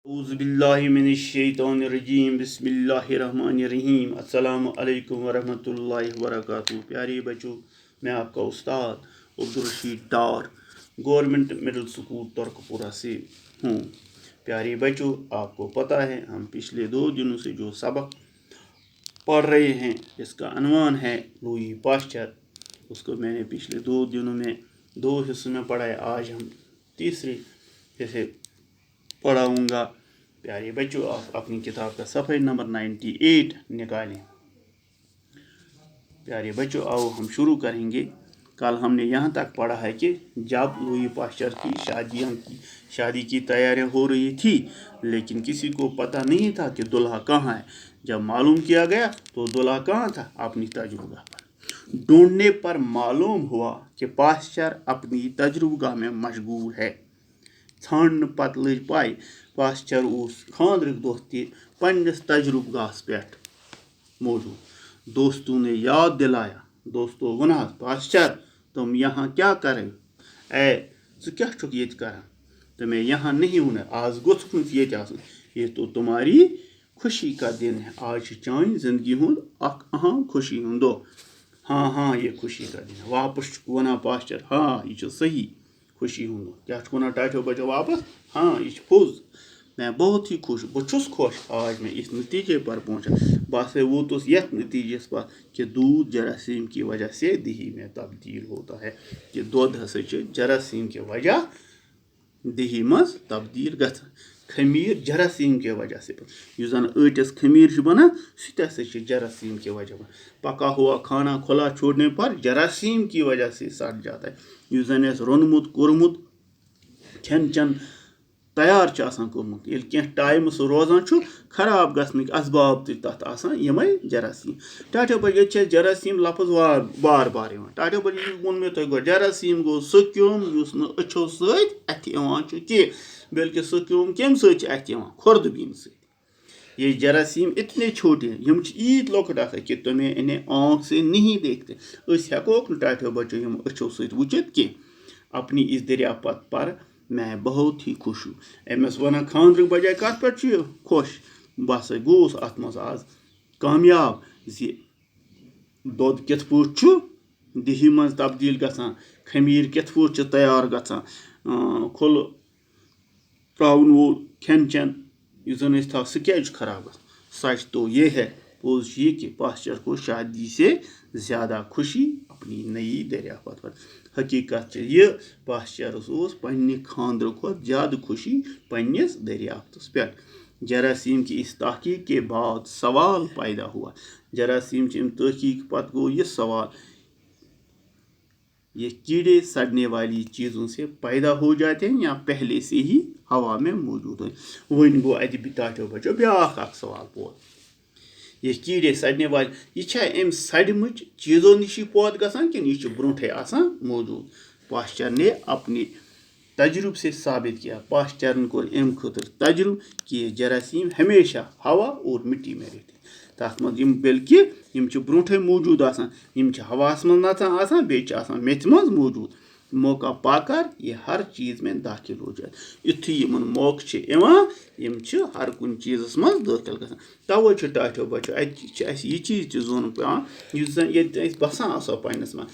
औज़ुबिल्लाहिमिनश्शैतानिर्रजीम बिस्मिल्लाहिर्रहमानिर्रहीम अस्सलामु अलैकुम वरहमतुल्लाहि वबरकातुहू। प्यारे बच्चों, मैं आपका उस्ताद अब्दुल रशीद डार गवर्नमेंट मिडिल स्कूल तुर्कपुरा से हूँ। प्यारे बच्चों, आपको पता है हम पिछले 2 दिनों से जो सबक पढ़ रहे हैं इसका अनवान है लुई पाश्चर। उसको मैंने पिछले 2 दिनों में 2 हिस्सों में पढ़ा है। आज हम तीसरे हिस्से पढ़ाऊँगा। प्यारे बच्चों, आप अपनी किताब का सफ़े नंबर 98 निकालें। प्यारे बच्चों, आओ हम शुरू करेंगे। कल हमने यहाँ तक पढ़ा है कि जब लुई पाश्चर की शादी की तैयारियाँ हो रही थी, लेकिन किसी को पता नहीं था कि दुल्हा कहाँ है। जब मालूम किया गया तो दुल्हा कहाँ था, अपनी तजुर्बा पर ढूंढने पर मालूम हुआ कि पाश्चर अपनी तजुर्बा में मशगूल है। छान पत लज पाई पाश्चर उस खानद्रिक दोह ते पन्निस तजुर्बगाहस पेठ मौजूद। दोस्तों ने याद दिलाया, दोस्तों वन पाश्चर तुम यहाँ क्या करें? ज़ क्या छुक ये करान? तो मैं यहाँ नहीं हूँ, आज गोछ ये ये तो तुम्हारी खुशी का दिन है। आज चान जिंदगी हूँ अहम खुशी हूँ दो। हाँ हाँ, ये खुशी का दिन है। वापस वना पाश्चर, हाँ ये सही खुशी हूँ क्या वना टाठो बचो वापस, हाँ ये पोज। मैं बहुत ही खुश, बहुत खुश आज मैं इस नतीजे पर पहुँचा। बस वो तो यथ नतीजे पर कि दूध जरासीम की वजह से दही में तब्दील होता है, कि दूध हसा जरासीम की वजह दही मज तब्दील ग खमीर जरासीम के वजह से जन अटस खमीर बना सह जरासीम की वजह बना। पका हुआ खाना खुला छोड़ने पर जरासीम की वजह से सड़ जाता है। जन रोनमुत कोरमुत खेन चन तैयार कोर्मुत कह टाइम सह रोजान खराब गक असबाब तमें जरासीम। टाठो बज जरासीम लफज बार बार टाठो बज वो मे तुम जरासीम गो सह क्योम अछो सथ कह, बल्कि सह क्योम कम सथ खुर्दबीन से। ये जरासीम इतने छोटे हैं, यम ईद लुकट कि तुम्हें इन्हें आँख से नहीं देखते। हेकोक टाठो बचो यम अछो सथ वुचित कह। अपनी इस दरियाफत पर मैं बहुत ही खुश हूँ। अमस वन खानद्र बजाय कत पे खुश, बस गोस अत मज आज कामयाब जी दुध कित पे दही मज तब्दील गसान, खमीर कित पे तैयार गसान, खुल त्रावन वो खेन चन जन था सह क्या खराब। सच तो ये है, पोज ये कि पाश्चर को शादी से ज़्यादा खुशी अपनी नई दरियाफत पर। हकीकत ये पाश्चरस पन्ने खानद्र खुद ज़्यादा खुशी पन्निस दरियाफ्तस पे। जरासीम की इस तहकीक के बाद सवाल पैदा हुआ। जरासीम की तहकीक पत गो ये सवाल, ये कीड़े सड़ने वाली चीज़ों से पैदा हो जाते हैं या पहले से ही हवा में मौजूद है? वन गो अत टाठो बचो ब्याख सवाल पोद। ये कीड़े सड़ने वाले ये सड़मच चीज़ों नश पौध गसान कि यह ब्रोठे मौजूद? पाश्चर ने अपनी तजुर्ब से साबित किया। पाश्चर को अम खुतर तजुर्ब कि ये जरासीम हमेशा हवा और मिट्टी में रहते तथ मज बल्कि ब्रोठे मौजूद हवास मज नचान बे मेथ मज मौजूद। मौका पाकर ये हर चीज़ में दाखिल हो जाए। युथ इन मौका हर कुन चीज़ मज दाखिल ग। तवे टाठो बचो यह चीज़ जोन पे बसान पन्नस मज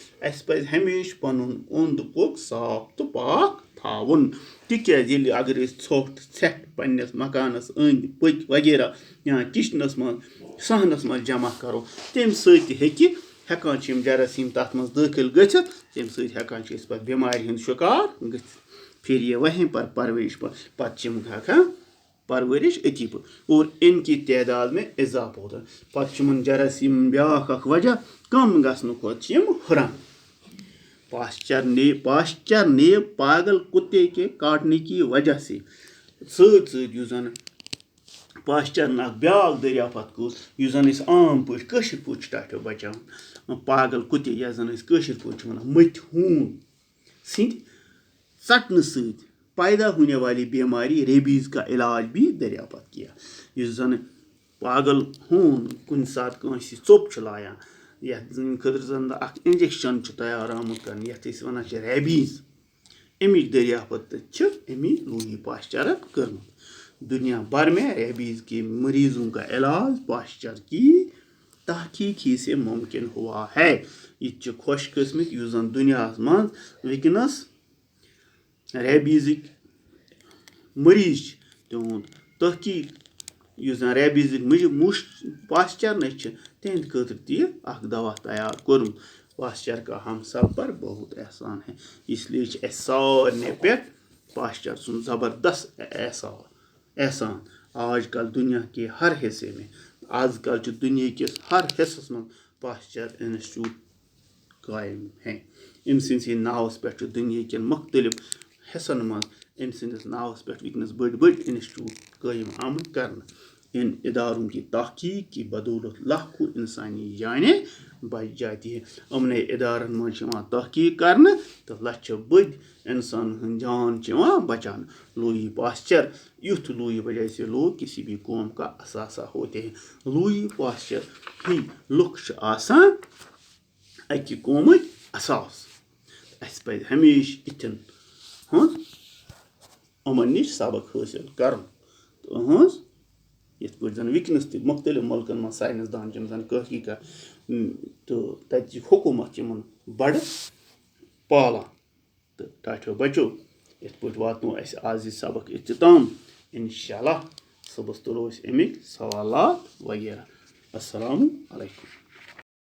पज हमेशा पन ओंद पोक साफ तो पाक थावन। तिक्याज अगर ोट सेठ पन्नस मकानस अंद पक वगैरह या किचनस मज सहनस मज जमा करो, तम हेकान जरासीम तथ मज दाखिल गथ, तम हेकान पे बीमारी हंद शिकार ग। फिर ये वहीं पर परवरिश पर हेकान परवरिश अति पर और इनकी तादाद में इजाफा होता है। पे जरासीम ब्याख वजह कम गसन हुरान। पाश्चर ने पागल कुत्ते के काटने की वजह से सन पाश्चर ब्याख दरियाफत जन आम पे टाठो बचान पागल कुत्ते या जन पे मत हून सिंध चटन सत पैदा होने वाली बीमारी रेबीज़ का इलाज भी दरियाफत किया। जन पागल हून कुन सात चोप लायान ये खतर जन इंजेक्शन तैयार आमुत कर ये वन रेबीज़, अमिच दरियाफत अमी लुई पाश्चर कर्मुत। दुनिया भर में रेबीज़ के मरीजों का इलाज पाश्चर की तहकीक ही से मुमकिन हुआ है। यह खुशकिस्मत युस जन दुनिया मं वनस रेबीज़िक मरीज तिहुंद तहकीक युस जन रेबीज़िक मुश पाश्चर तिहंद खतर तह दवा तैयार कोरमुत। पाश्चर का हम सब पर बहुत एहसान है, इसलिए सारे पे पाश्चर सुन ज़बरदस्त एहसान। आजकल दुनिया के हर हिस्से में, आजकल दुनिया किस हर हिस्सस में पाश्चर इंस्टीट्यूट कायम है। अम सि नावस पे दुनिया के मुख्तलिफ हिस्सन में अम सिंदिस नावस पे वनस बड़ बड़ इंस्टीट्यूट कायम आमद कर। इन इदारों की तहकीक की बदौलत लाखों इंसानी जाने बच जाती है। अमने इदारन मं तहकीक कर तो लछ बद इंसान जान बचान। लुई पाश्चर युथ लुई वजह से लोग किसी भी कौम का असासा होते हैं। लुई पाश्चर ही लुक अकि कौम असास। अस पे हमेशा इथन अमन नश सबक हासिल कर। तो यथ पे जन वनस त मुख्तलिफ मुल्कन में साइंसदान जन कही कर तो तत हुकूमत बड़ पालान तो टाठो बचो यथ पे वातो आज सबक इख्तिताम। इंशाअल्लाह सुबह तुलो अमिक सवालात वगैरह। अस्सलामु अलैकुम।